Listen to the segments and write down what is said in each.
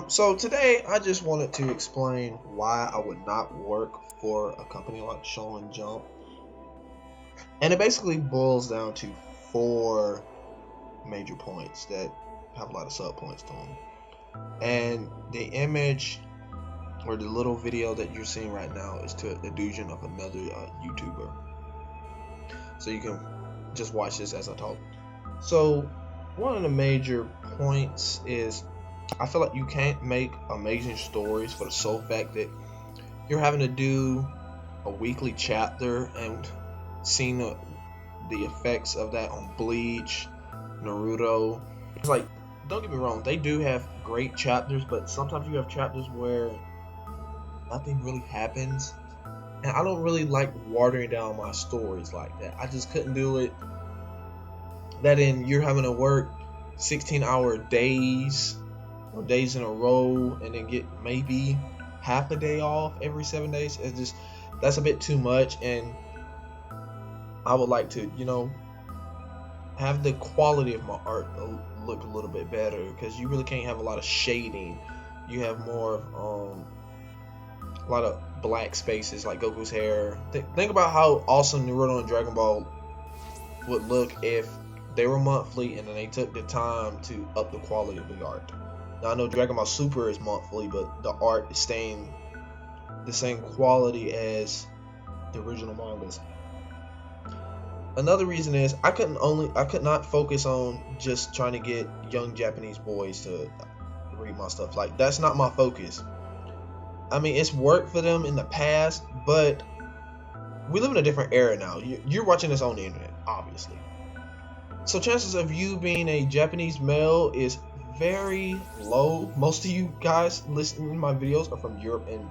So today I just wanted to explain why I would not work for a company like Shonen Jump, and it basically boils down to four major points that have a lot of sub points to them. And the image or the little video that you're seeing right now is to the illusion of another YouTuber. So you can just watch this as I talk. So one of the major points is I feel like you can't make amazing stories for the sole fact that you're having to do a weekly chapter and seeing the effects of that on Bleach, Naruto. It's like, don't get me wrong, they do have great chapters, but sometimes you have chapters where nothing really happens. And I don't really like watering down my stories like that. I just couldn't do it. That in, you're having to work 16-hour days or days in a row and then get maybe half a day off every 7 days. It's just, that's a bit too much, and I would like to, have the quality of my art look a little bit better, because you really can't have a lot of shading. You have more of a lot of black spaces like Goku's hair. Think about how awesome Naruto and Dragon Ball would look if they were monthly and then they took the time to up the quality of the art. Now I know Dragon Ball Super is monthly, but the art is staying the same quality as the original mangas. Another reason is I could not focus on just trying to get young Japanese boys to read my stuff. Like, that's not my focus. I mean, it's worked for them in the past, but we live in a different era now. You're watching this on the internet, obviously. So chances of you being a Japanese male is very low. Most of you guys listening to my videos are from Europe and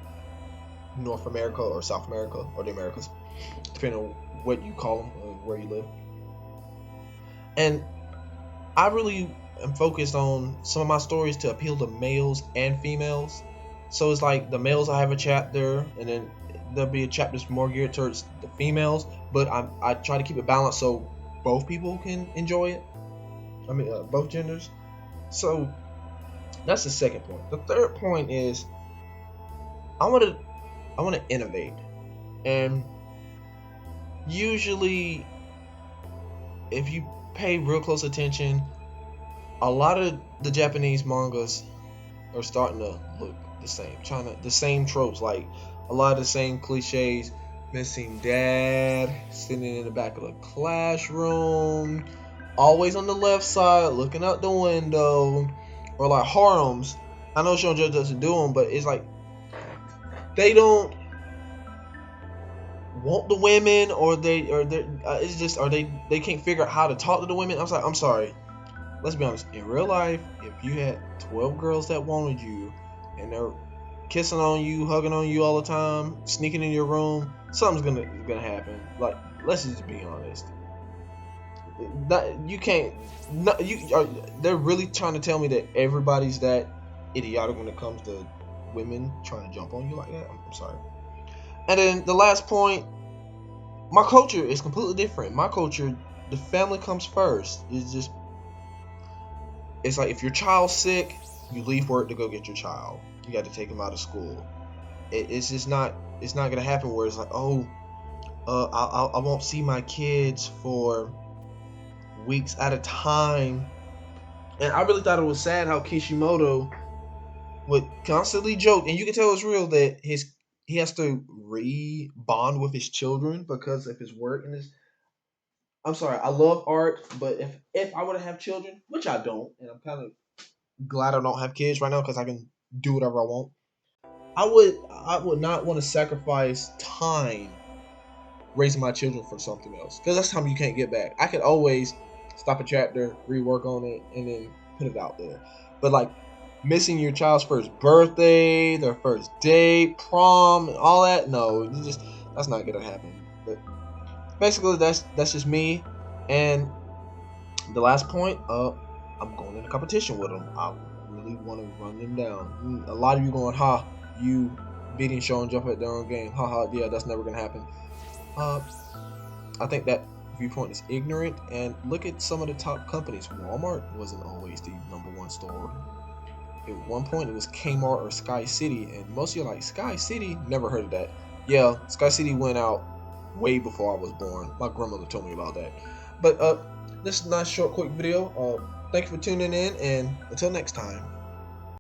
North America or South America or the Americas, depending on what you call them or where you live. And I really am focused on some of my stories to appeal to males and females. So it's like the males, I have a chapter, and then there'll be a chapter that's more geared towards the females, but I try to keep it balanced so both people can enjoy it. I mean, both genders. So that's the second point. The third point is I want to innovate, and usually, if you pay real close attention, a lot of the Japanese mangas are starting to look the same, the same tropes, like a lot of the same cliches. Missing dad, sitting in the back of the classroom, always on the left side, looking out the window, or like harems. I know Shonen Jump doesn't do them, but it's like they don't want the women, or it's just, or they can't figure out how to talk to the women. I'm sorry. Let's be honest. In real life, if you had 12 girls that wanted you, and they're kissing on you, hugging on you all the time, sneaking in your room, something's gonna happen. Like, let's just be honest. That you can't. No, they're really trying to tell me that everybody's that idiotic when it comes to women trying to jump on you like that. I'm sorry. And then the last point, my culture is completely different. My culture, the family comes first. It's like if your child's sick, you leave work to go get your child. You got to take him out of school. It's just not. It's not gonna happen where it's like, I won't see my kids for weeks at a time. And I really thought it was sad how Kishimoto would constantly joke, and you can tell it's real, that he has to re-bond with his children because of his work and his. I'm sorry, I love art, but if I were to have children, which I don't, and I'm kind of glad I don't have kids right now because I can do whatever I want. I would not want to sacrifice time raising my children for something else, because that's time you can't get back. I could always stop a chapter, rework on it, and then put it out there. But like missing your child's first birthday, their first date, prom, and all that, no, that's not gonna happen. But basically, that's just me. And the last point, I'm going in a competition with them. I really want to run them down. A lot of you going, you beating Shonen Jump at their own game. Yeah, that's never gonna happen. Uh, I think that viewpoint is ignorant. And look at some of the top companies. Walmart wasn't always the number one store. at one point it was Kmart or Sky City, and most of you are like, Sky City? Never heard of that. Yeah, Sky City went out way before I was born. My grandmother told me about that. But this is a nice short quick video. Thank you for tuning in, and until next time.